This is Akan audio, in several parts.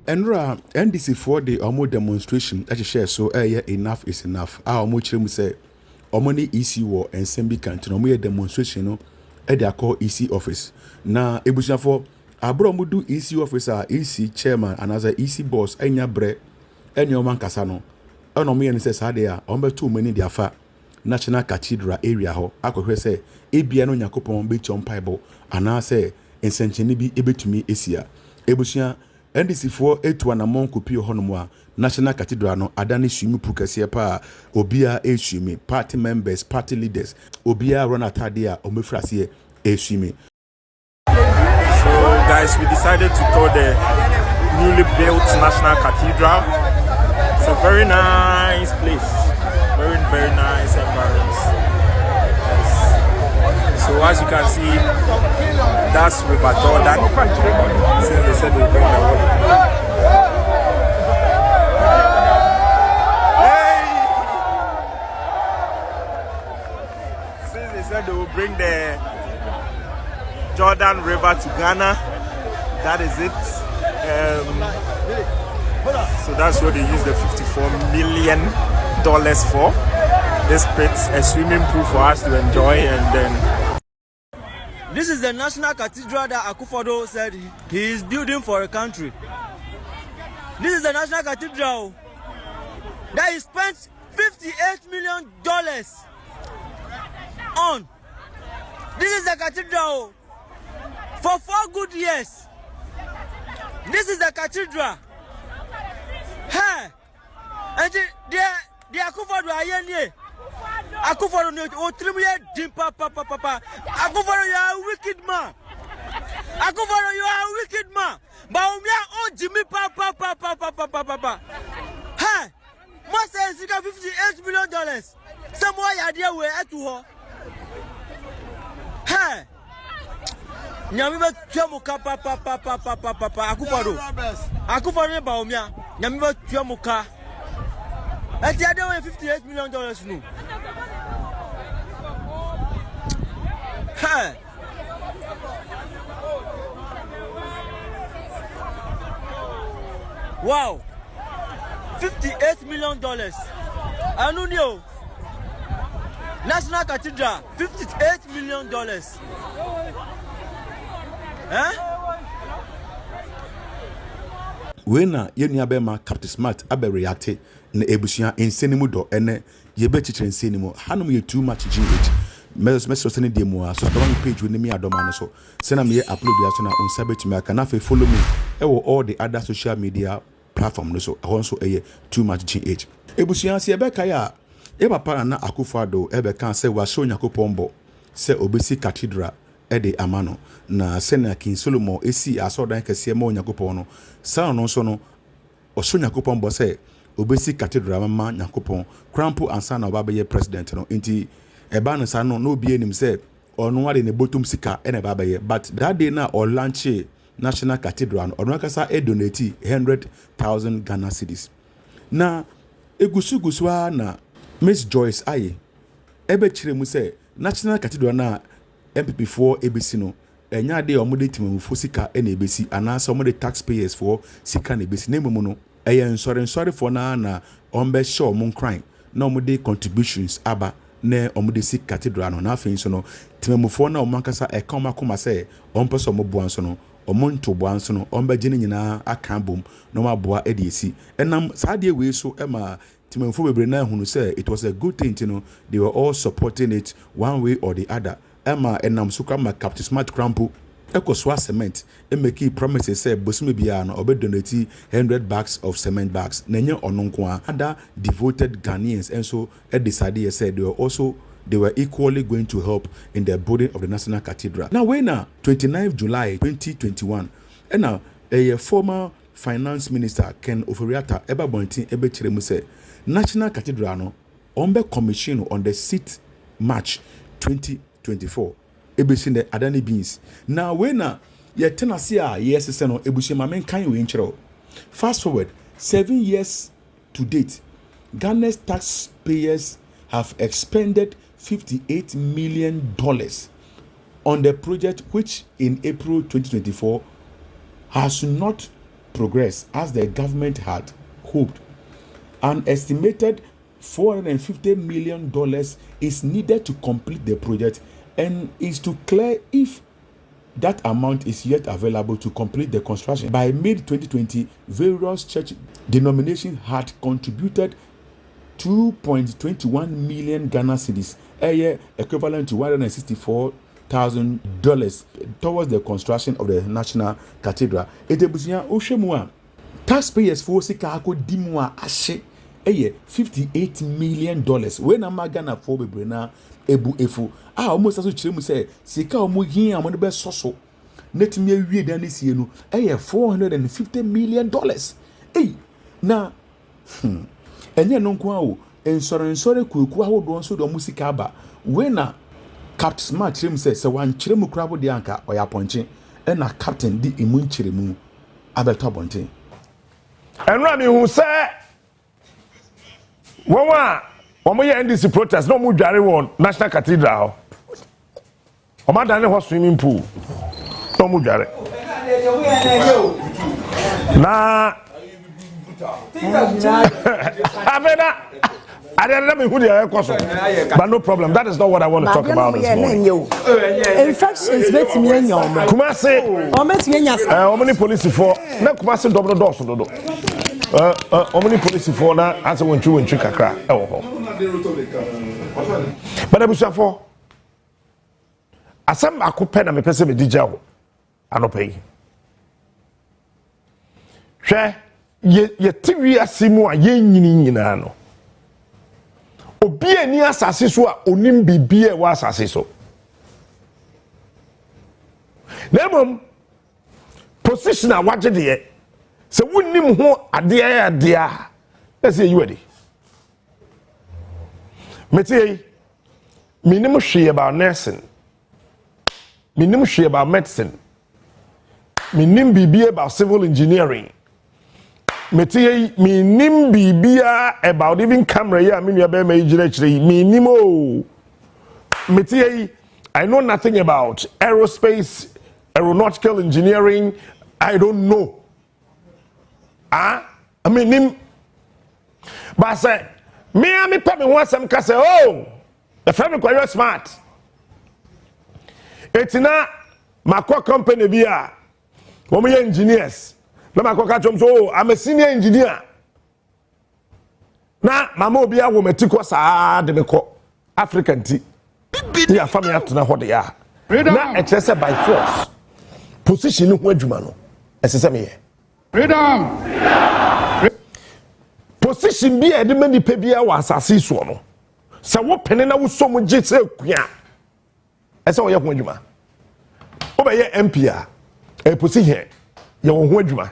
Enra NDC for the omo demonstration that share so enough is enough. Our omo chire mu say omo ni EC war and sembi kanti no mo demonstration no e dey call EC office. Na ebusuafo abro mo do EC officer, EC chairman and as a EC boss enya bre enya oman kasa no. Ono mo yen say sade a omo beto mani dia fa National Cathedral area ho akohwe say ebia no Yakopon be chompaibo ana say ensencheni bi ebetumi esia. Ebusua NDC for etu anamon kopi honomo a National Cathedral no adane swimi pukase pa obia eswimi party members party leaders obia run atade a omefrase eswimi. So guys, we decided to tour the newly built National Cathedral. It's a very nice place, very nice environment. Yes. So as you can see, that's River Jordan. Since they said they will bring the water. Since they said they will bring the Jordan River to Ghana, that is it. So that's what they use the $54 million for. This creates a swimming pool for us to enjoy, and then this is the National Cathedral that Akufo-Addo said he is building for a country. This is the National Cathedral that he spent $58 million on. This is the cathedral for 4 good years. This is the cathedral. Hey, and the Akufo-Addo ayenye. Akufo-Addo no otrimuye dimpa papa. Akufo-Addo, you are a wicked man. Akufo-Addo, you are a wicked man. But umya o Jimmy papa. Hey, must say $58 million. Somewhere idea we etu ho. Hey, nyami be tuamuka papa. Akufo-Addo ba umya. Nyami be tuamuka. And the other way $58 million no. Hey. Wow. $58 million. I don't know. National Cathedral, $58 million. Huh? Wena yenu abema Captain Smart abe reacte na ebusuan ensenimu do ene yebe chichire ensenimu hanum ye too much GH meso sene demo a so the page we me adoma no so sena me upload ya so na unsa betumi aka na fe follow me all the other social media platform no so also too much GH ebusuan se ebe kai a e papa na Akufo-Addo ebe kan se wa so Yakopon bo se obesi cathedral ede amano na sena King Solomon esi asodan kese ma Yakopon no sa no so no oso Yakopon bo se obesi cathedral mama Yakopon crampo ansa na oba be president no enti eba no sa no obi enim se ono wade ne botum sika ene ba be but that day na or launch National Cathedral ono kasa donate 100,000 Ghana cedis na egusu na Miss Joyce aye ebe chire mu se National Cathedral na MPP4 ABC no enya de omude timamufo sika ena ebesi anasa omude taxpayers for sika na ebesi na emumu no nsore for na ombe show mun crime na omude contributions aba na omude sika cathedral no na afin so no timamufo na omankasa ekoma koma se ompeso omoboa so no omonto boa so no ombe gine nyina aka bom na maboa edesi enam saade we so ema timamufo bebre na hunu se it was a good thing, you know. They were all supporting it one way or the other. Emma enam suka ma Captain Smart crampo ekoswa cement emeki promises say bosumi bia no obe donate 100 bags of cement bags nenye ononko other devoted Ghanaians and so decided said they were equally going to help in the building of the National Cathedral. Now when 29th July 2021 and now a former finance minister Ken Ofori-Atta eba bontin ebe chire mu say National Cathedral no ombe commission on the 6th March 2024 ebusi the Adani Beans. Now when ye tenasi a yes se no ebusi ma men kan we nchero. Fast forward 7 years to date, Ghana's taxpayers have expended $58 million on the project, which in April 2024 has not progress as the government had hoped. An estimated $450 million is needed to complete the project and is to clear if that amount is yet available to complete the construction. By mid-2020, various church denominations had contributed 2.21 million Ghana cedis, a year equivalent to $164,000 towards the construction of the National Cathedral. Etebusia Oshemua, taxpayers for Sikako Dimwa Ashe, a year $58 million. When a Magana for Bebrena Ebu Efu, almost as you say, Sika Mugi and one of the best social. Net me we than this year, a year $450 million. Hey, now, enye no kwa o ensore kuku ahodo nso do musika ba we na Captain Smart chirem se wan chirem krabo de anka oya ponche e na captain di imu chiremu abeto bonte enra mi hu se won ye NDC protest no mu dware won National Cathedral o ma dane ho swimming pool no mu dware na I don't know who they are, but no problem. That is not what I want to talk about this morning. Infections, bet me in your Kumasi, how many police for? No, Kumasi double doors. How many police for now? As I went to Chikakra. But I was for Asam Akupena, me person with DJ. I don't pay. Share. Ye TV asimu a ye nyini no obi ani asase so a onim bibie wa asase so lemom position a waje de se wonnim ho ade a na se you ready meti minim hwe about nursing minim hwe about medicine minim bibie about civil engineering Meti mi nim bibia about even camera ya me nua be ma yigire kire mi nim o meti I know nothing about aerospace aeronautical engineering I don't know I mean nim but say me am pe me ho asem ka say oh the friend ko you smart etina makwa company bia wo me engineers na makoka chom so I'm a senior engineer na mama obi a wo metiko saa de meko African tea ya family atena ho de ya na ekese by force position ho adwuma no esese me ye freedom position bi e de mani pe bia wa asase so no se wo pene na wo so mo je se kua ese wo ye ho adwuma wo be ye MP a e position ye wo ho adwuma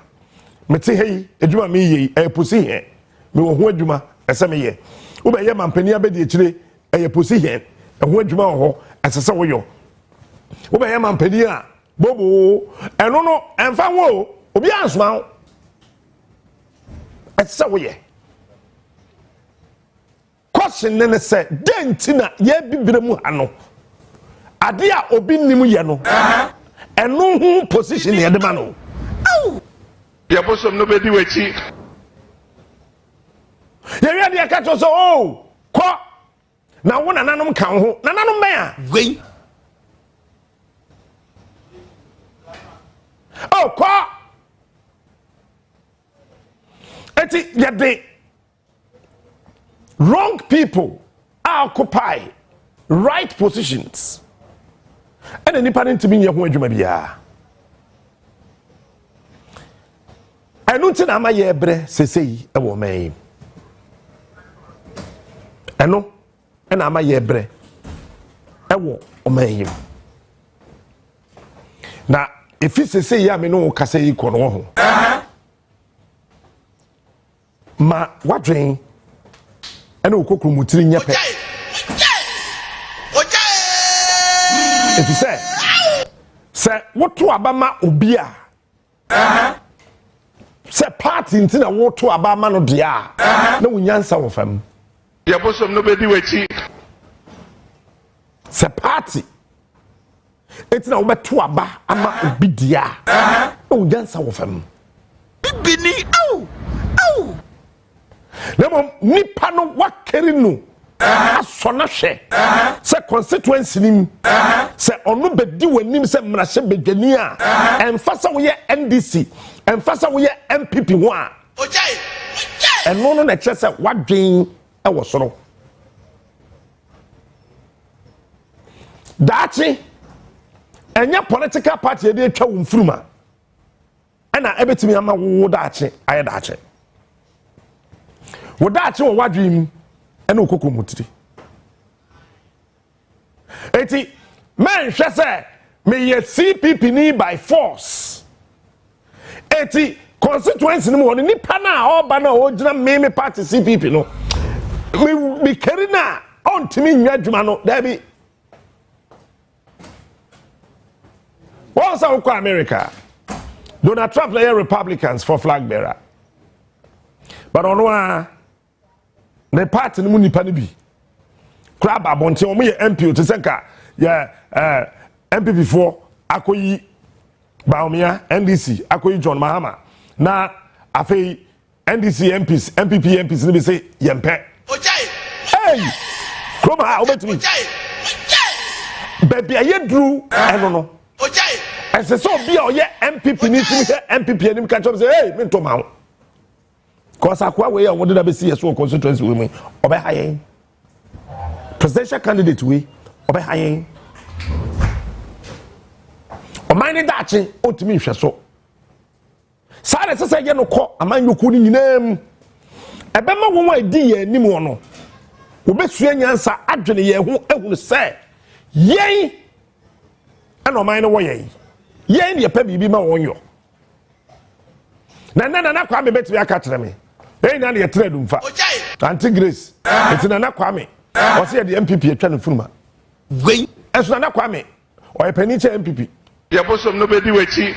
meti hei adwuma me yi e position me wo ho adwuma ese me ye wo be ye mampani abedi akire e position e ho adwuma ho esese wo yo wo be ye mampani a bobo eno no emfa wo obi ansoma ho esese wo ye question ne se dentina ye bibire mu ano ade a obi nim ye no eno ho position ye de ma no ya bosom no bedi wachi ya wi ade ka to so oh ko na wo nananom kan ho nananom ben a gwen oh ko eti ya de wrong people occupy right positions and any parent to be ye ho adwuma bia enu ti na ma ye bre sesei e wo man enu na ma ye bre e wo o man na efi sesei ya me no kasa yi ko no ho ma wadwen ena okokru mutiri nyepe efi se woto abama obi a se party ntina woto abama no dia na wunyansa wo fam ya bosom no bedi wachi se party ntina wo beto aba ama obi dia na wunyansa wo fam bini au Nemo nipa no wakeri no asona hwe se constituency nim se onu bedi wanim se mrahye bedwani a emfasa wo ye NDC emfasa wo ye MPP ho a ojai eno no na kire se wadwen e wo soro dachi enya political party dey twa wo mfuruma ana ebetimi ama wo dachi aye dachi wo dachi wo wadwen ena okoko mutiri eti man hwe se me ye CPP ni by force eti constituency ni mo ni pa na oba na o gina me party CPP no me keri na ontimi nwa dwuma no da bi once I go America Donald Trump na Republicans for flag bearer but ono the party ni mu nipa ni bi crab abonte o mo ye MP o te senka ya MPP for akoyi Baumia NDC akoyi John Mahama na afei NDC MPs MPP MPs ni be say yempe ojai hey koma obetumi baby ayedru eno no ojai ese so bia o ye MPP ni timi MPP anim ka chom say hey me to ma ho cause akwa we ya wode da be see so constituency we me obe hayen presidential candidate we obe hayen o mine dachi otimi hwe so sare sese ye no ko amanyoku ni nyinam ebe ma won wa di ye anim no obesua nyansa adwene ye ho ehunu se yen ana o mine wo yen ye pa bibi ma won yo na kwa me betimi aka kire me na ye trade mfa anti grace eti na kwa me o se ye de MPP atwa ne furuma gwen eso na kwa me o ye pani che MPP ye bosom no bedi wachi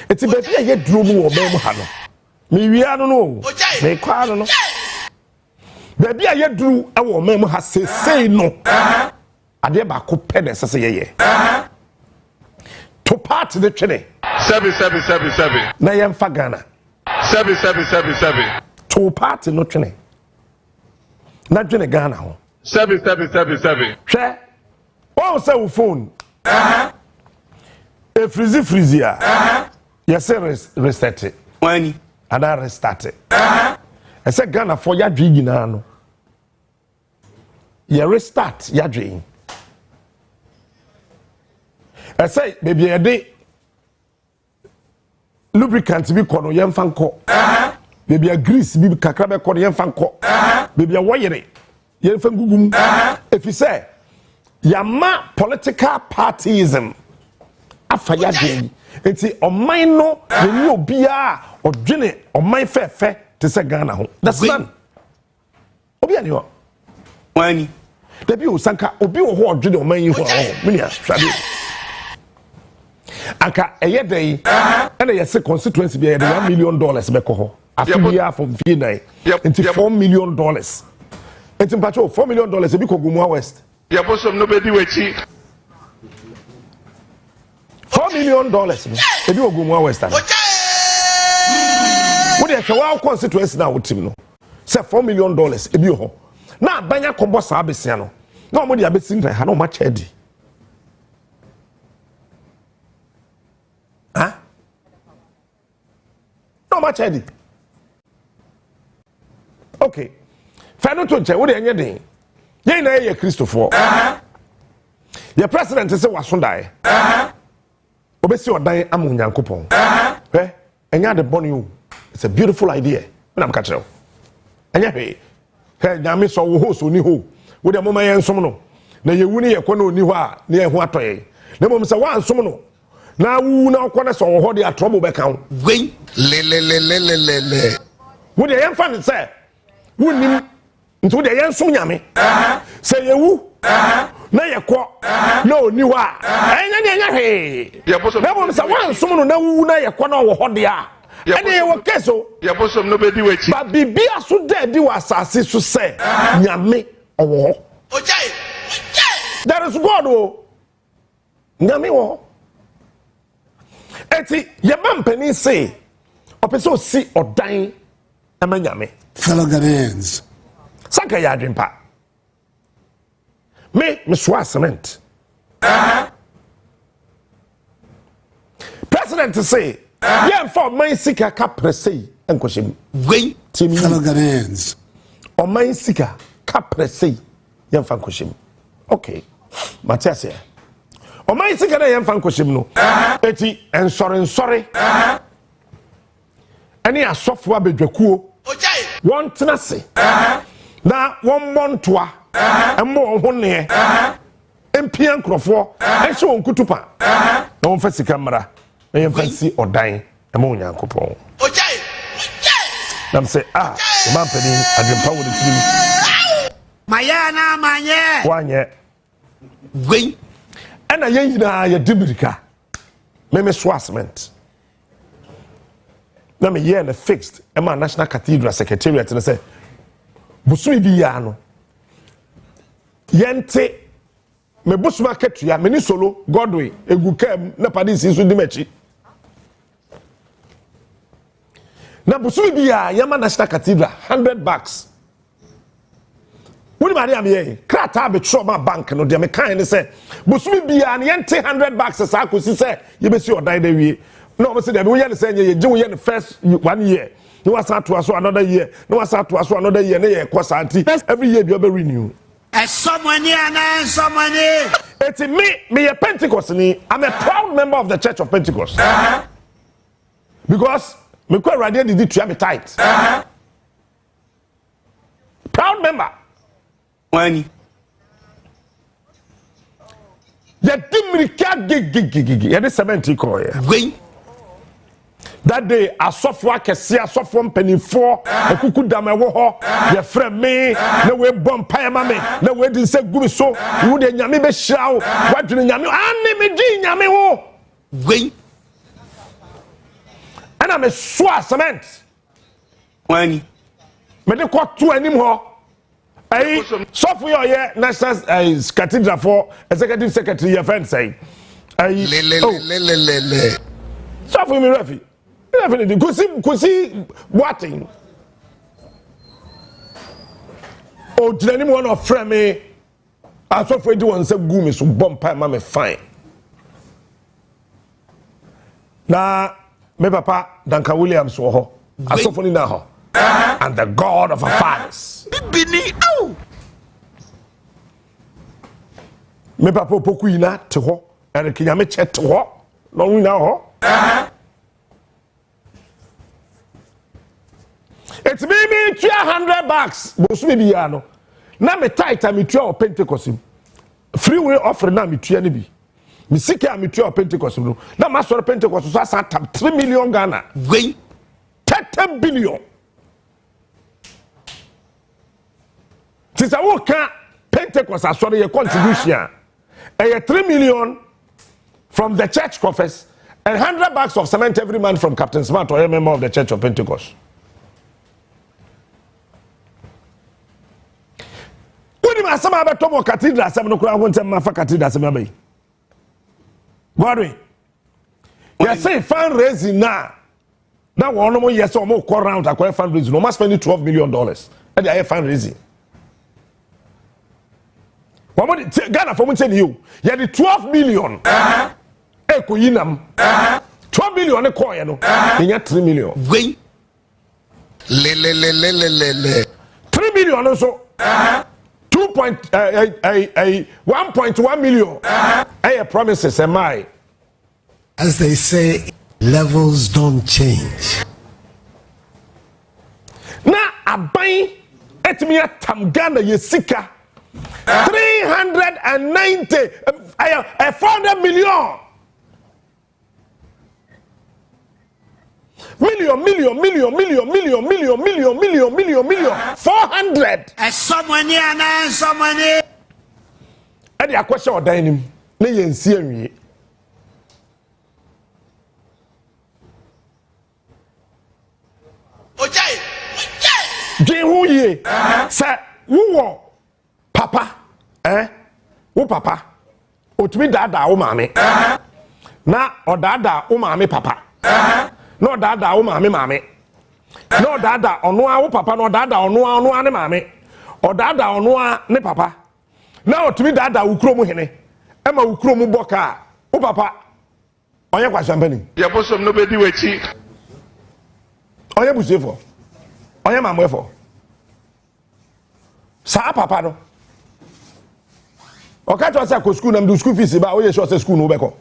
eti be bia ye duro mu wo be mu ha no me wia no no me kwa no be bia ye duro e wo me mu ha sesei no ade ba ko pede sese ye to part the twene 7 na ye mfa Ghana 7 to part no twene na twene Ghana ho 7 hwe o se wo phone e freezy ya se reset wani ana restart e se Ghana for ya dwi nyina no ya restart ya dwi e se baby e de lubricant bi kono ye mfa nko baby a grease bi kakra be kono ye mfa nko baby a woyere ye mfa ngugum if you say yama political partyism afaya dwen enti oman no ni obia odwene oman fefe te se Ghana ho that's man obia ni ho wani da bi o sanka obi wo ho odwene oman yi ho menia hwade aka eyedai ena yese constituency bi yede $1 million be ko ho afia for V9 enti $4 million enti mpacho $4 million e bi ko Gumua West ye bosom no bedi wachi $4 million e bi Gumua West ana wo de hwa constituency na wo tim no say $4 million e bi ho na banya kombo sa abesia no na mo de abesi ntan ha na o ma chedi no ma chedi okay fano to nche wo de enye den ye na ye Christopher ye president say waso dai obesi odan amunyankopon enya de bonu you it's a beautiful idea na am ka kire enya he nyame so wo ho so ni ho wo de moma ye nsom no na ye wu ni ye kɔ na oni ho a na ye ho atoye na mom se wa nsom no na wu na kɔ na so wo ho de atrobo be kan gwen le wo de ye mfa ne se wonim nti wo de ye nsom nyame se ye wu na ye kɔ na oni ho a enya he na mom se wa nsom no na wu na ye kɔ na wo ho de a ene wo keso ye bosom no bedi wachi ba bibia so da di wasase so se nyame owo ojai there is God o nyame wo eti ye mampani say opeso si odan emanyame fellow Ghanaians. Saka ya adwempa me swa cement president say yeah for my sika ka pressey enkoshim Wait, fellow Ghanaians. o my sika ka pressey yeah for enkoshim okay Matias o my sika na yeah for enkoshim no eti ensore ani asofo abedwakuo won tenase na won montoa emmo ho ne empia nkrofo ehye won kutupa na won fa sika mra na yem fa si odan emmo nyankopon nam say man pani adempa wo de tiri Maya na manye. wanye gwen ena ye yina ye dibirika me so assessment na me ye na fixed ema National Cathedral Secretariat na say busumi bi ya no yente me busuma ketua me ni solo Godwin egukam na padisi so dimachi na busumi bi ya yama National Cathedral $100 woni ma dia me ye krata be tro ma bank no de me kan ni say busumi bi ya ne yente $100 sa akosi say ye be si odan da wie no mo say de we ye say ye je we ye the first 1 year no was to aso another year no was to aso another year na ye kosa anti every year be renew Someone it's me a Pentecost ni I'm a proud member of the Church of Pentecost because me kwa radio did to have tight proud member Wani. the dimrika gig ya the 70 call Wait. that day asofo akese asofo mpanifo akuku dam ewo ho ye frɛ me na we bom pae ma me na we din se gumi so wo de nyame be hirawo wadwene nyame ane me di nyame wo Wait. ana me so cement Wani. me de ko to anim ho ai sofo ye National Cathedral for executive secretary ye friend say ai Le. sofo mi refi definitely kusi boating o jinani mo na ofre me asofo edi won se gumi so bomb pa ma me fine na me papa Duncan Williams wo ho asofo ni na ho and the God of our fathers Bini. Oh. me papa opoku ina te ho and kinyame che te ho no wi na ho it's me $100 bosumi biya no na me title me tua o Pentecost free will offer na me tua ne bi me sika me tua o Pentecost no na ma so Pentecost so asa tam 3 million Ghana Wait. 30 billion tisa wo ka Pentecost asore your contribution e 3 million from the church coffers and $100 of cement every month from Captain Smart or a member of the Church of Pentecost. When you asama about Tomo Cathedral, some no crowd won't ma fa cathedral some bay. Godwin. You say fundraising now. Now one more yes or more call round acquire fundraising. No must spend $12 million. And they are fundraising. One more Ghana for me tell you. You had the 12 million. Eko yinam. 12 million e coin no. You 3 million. Wait. Le. 3 million also. 1.1 million. Promises am I. As they say, levels don't change. Na aban etimi atam Ghana yesika 390 400 million. Million 400. Someone. And the question of dining na yensi anwie Jehu ye sa wo papa wo papa otumi dada wo maame na odada wo maame papa na odada wo maame na odada ono a wo papa na odada ono a ne maame odada ono a ne papa na otumi dada wo kuro mu hene ema wo kuro mu boka wo papa onye kwa champagne ya bosom no be di wechi onye busefo onye mamwefo sa papa no oka to say ko school na do school fees ba o ye sure say school no be ko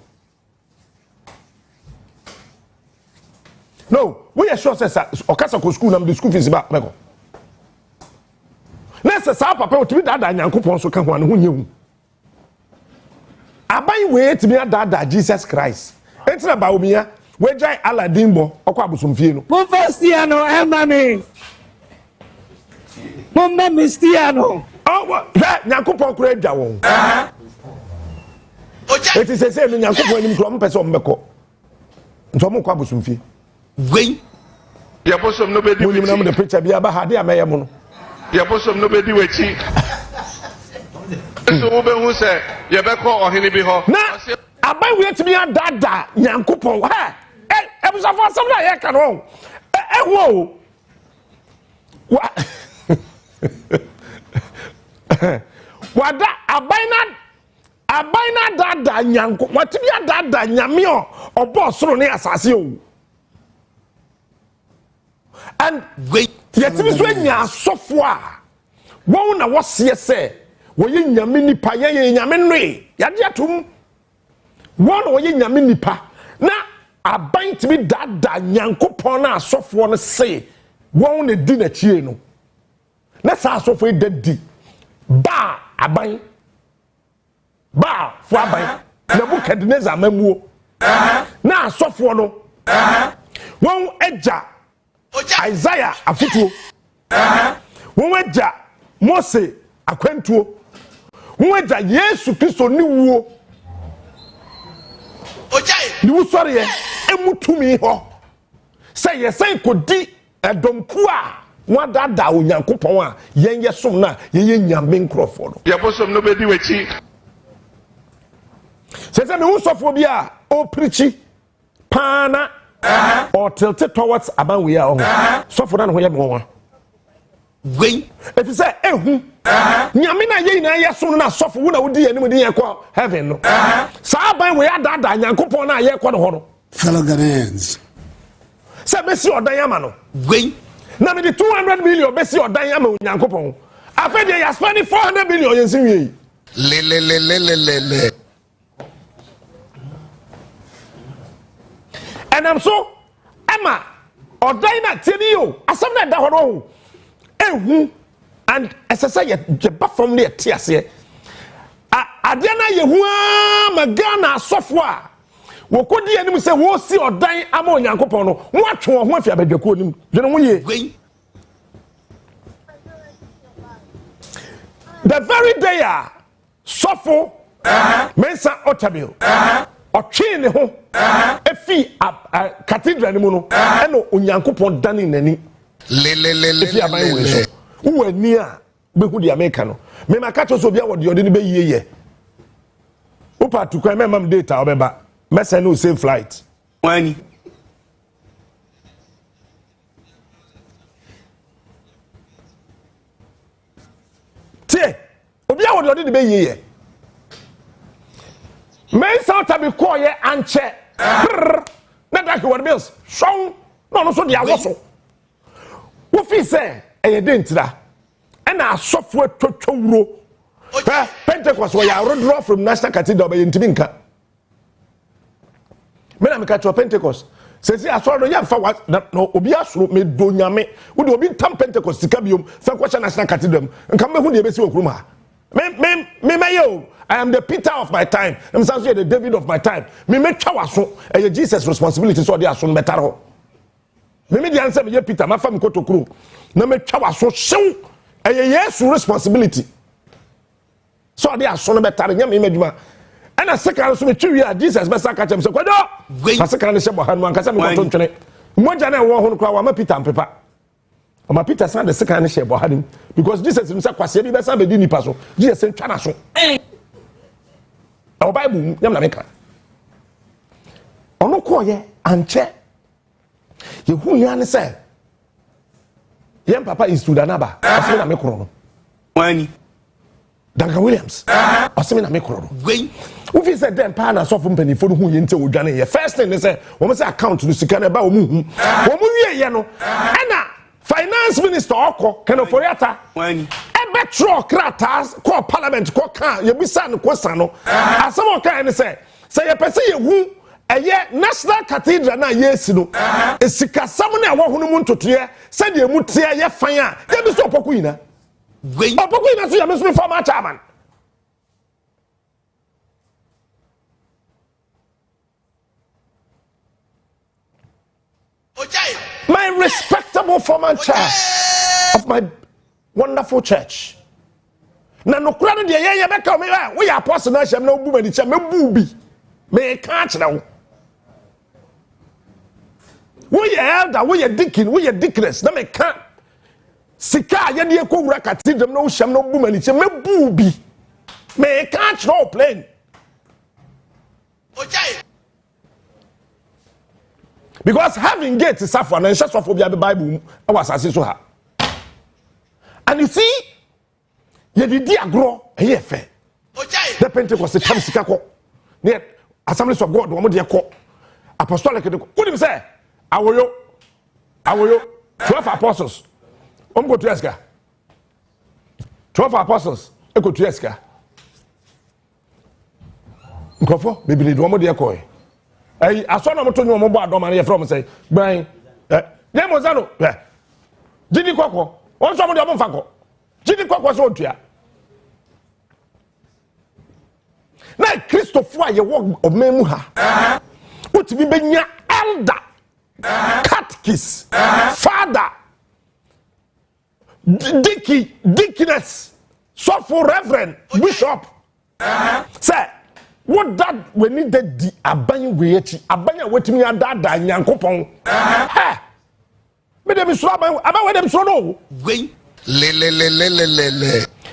no we are sure say oka say ko school na do school fees ba be ko na say sa papa o tibi dada nyankopon so ka ho an ho nyehu aban we tibi dada Jesus Christ entina ba omiya we jai Aladdin bo okwa abosomfie no Mo Fastiano Emani. Mo Mistiano. Oh, nyankopon kura adwa won eti sese no nyankopon anim kura mpese ombeko nto mo kwa abosomfie gwen ya bosom no be di wechi mo nyina mo de picture bia ba hade ameye mo no ya bosom no be di wechi so wo be hu se ye be ko ohene bi ho na aban we timi adada nyankopon ha ebusafo asem na ye ka no wo wa wada abaina dada nyanko watimi dada nyame obo soro ne asase o and yetimi so nya asofo a won na wose se wo ye nyame nipa ye nyame noe yade atum won wo ye nyame nipa na aban timi dada nyankopon na asofo no se won na di na chie no na sa asofo edadi ba aban ba fo aban Nebukadnezar mamuo na asofo no won eja Isaiah afutuo won eja Mose akwantuo won eja Yesu Kristo ni wuo ni wusore ye emutumi ho se ye sen kodi edompu a wadada onyankopon a yenye som na yenye nyame nkrofo no ya bosom no be di wechi sese me usofo bi a o preachi pana or tilted towards aban we are sofo na ho ye me won gwen if you say ehu nyame na ye na ye som na sofo wo na wodi ye nim di ye ko heaven no sa aban we adada nyankopon na ye ko no ho no Fellow Ghanaians, se be si odan yama no gwen na me the 200 million be si odan yama nyankopon afa de ya spend 400 million yensi wi le. and I'm so Emma odan na tini yo asem na da ho no ehu and esese ye ba from there tiase ade na ye hu magana asofo a wokodi anim se wo si odan ama onyankopon no wo atwe ho afia badwako anim dwene ho ye the very day sofo mensa otabil otwe ne ho efi cathedral ni mu no eno onyankopon dani nani efi aban we so wo ani a behu di America no me makacho so bia wo de ni be yeye upa tukwa me mam data obeba mesa no same flight Wani. tie obi a wo de be yeye men south abi call ye anche na da ke what bills so no so dia wo so wo fi say eye de ntira e na asofo atwotwo wuro Pentecost we ya rodro from National Cathedral be ntimi nka me na me ka Pentecost sesi asoro no ya fa no obi asoro me do nyame wo de obi tam Pentecost sika biom fa kwa National Cathedral nka me hu de be si okrum ha me yo I am the Peter of my time I'm saying the David of my time me twa waso e Jesus responsibility so de aso no betaro me de answer me Peter ma fa me kotokuru na me twa waso hyew e Yesu responsibility so de aso no betaro nya me madwuma ana second so me twi a Jesus be saka chem se kwado fa second ne shebo hanu anka se me koto ntwene moja na wo ho no kwa wa ma Peter mpepa ama Peter san de second ne shebo hanu because Jesus himself kwase bi be san be di nipa so Jesus ntwa na so our Bible nyam na meka ono ko ye anche ye hu ya ne say yem papa in Sudanaba asemi na me kro no wani Duncan Williams asemi na me kro no gwen ufi say dem pa na so fo mpanifo no hu ye nte odwane ye first thing ne say wo say account no sika na ba wo mu wie ye no ana finance minister oko Kenoforiata wani ebe tro kratas ko parliament ko kan ye bisa no ko san no asem o kan ne say ye pese ye hu eye National Cathedral na yesi no esika sam na wo hono mu ntotoye se de mu tie ye fan a ye bi so opoku ina gwen opoku ina so ya me so former chairman my respectable former chair of my wonderful church na no kura no de ye be ka me we ya apostle na hyem na obu mani cha me bu bi me ka kire wo we elder we deacon we deaconess na me ka sika ye de ko wura cathedral na wo hyem na obu mani cha me bu bi me ka kire wo plain because having gate is suffer and just for the Bible was as so ha and you see ye did agro e fe the Pentecost the time sika ko near Assemblies of God wo de ko apostolic de ko who say awoyo 12 apostles go to eska 12 apostles e go to eska nkofo bibili do mo de ko ay aso na moto nyu mo bo adoma na ye from say gban dem ozano jidi kokko on so mo de mo fa ko jidi kokko so otua na Christopher aye wo omemu ha otimi benya elder catechist father deaconess so for reverend bishop say what that we need that di aban we echi aban a wetimi adada nyankopon ha me dem so aban we dem so no gwen le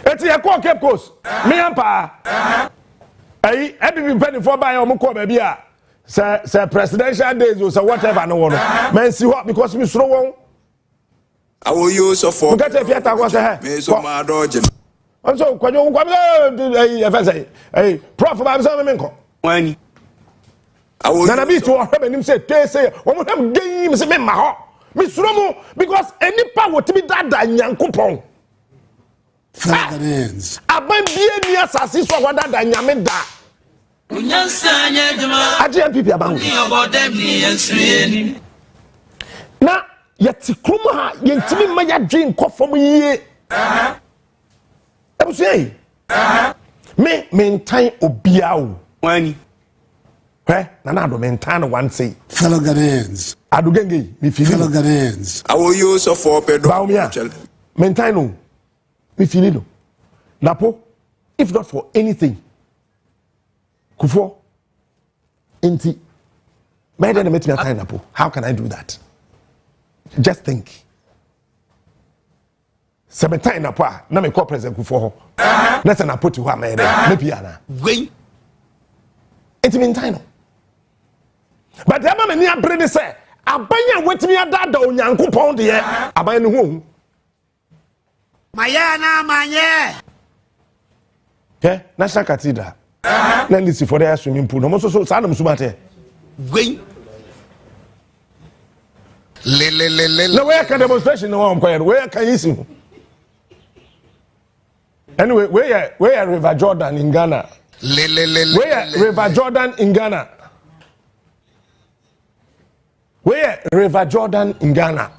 eti e call Cape Coast me ampa ai ebibi penny for buy o mo call baby a say presidential days or say whatever no one man see what because me so won I will use of for get a fiata go say me so ma dodge I'm so kwanyo hey prof ba am me nko wani na bi to hwe manim say te say wo mo ham gen me say me ma ho me suro mo because any power to be dada nyankopon Fagans. Aban bie ni asase so wada da nyame da Unyansa nya juma. Aje MPP aban Ni obodem ni ensue. na yeti krum ha yentimi ma ya dwen kofom yie ebu say me maintain obiawo wani na do maintain one say Fellow Ghanaians. adugenge mi Fellow fili Ghanaians. I will use of for pedo maintain no mi fili no napo if not for anything kufo enti me dey na metimi atain napo how can I do that just think seventeen napo na me call president kufo ho na say napo ti ho am ere na pia na gwen enti maintain no but the man ni abre ni say abanya wetimi adada onyankopon de abanya ne ho Maya na manye. National Cathedral na lisi for their swimming pool no mo so sa na musumate gwen na where can demonstration no am quiet where can you see anyway where River Jordan in Ghana where River Jordan in Ghana where River Jordan in Ghana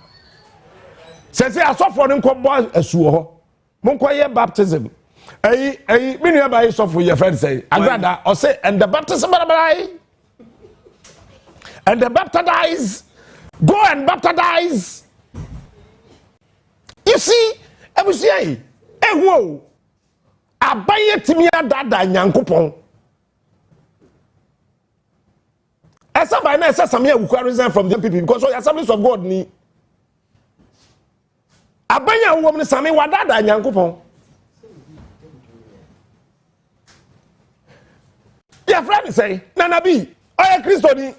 say asofo no nko bo asuo ho mo nko ye baptism me nua ba sofo your friend say agrada or say and the baptism and the baptize go and baptize you see ebusia ehu abaye timi adada nyankopon esa by na esa samia wukwa reason from the people because the Assemblies of God ni abanya wo mo sami wadada nyankopon ya friend say nana bi oya Kristo ni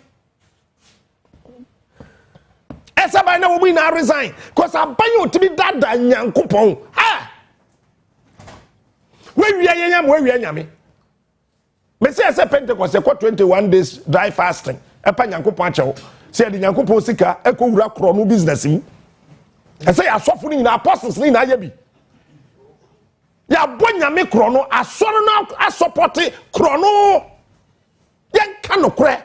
say by now we na resign cause aban to be dada nyankopon ah we yam we nyame me say Pentecost e 21 days dry fasting e pa nyankopon achewo say the nyankopon sika e ko wura kro no business mu e say asofo ni na apostles ni na ya bi ya bonyame kro no asoro no asupport kro no yen ka no kre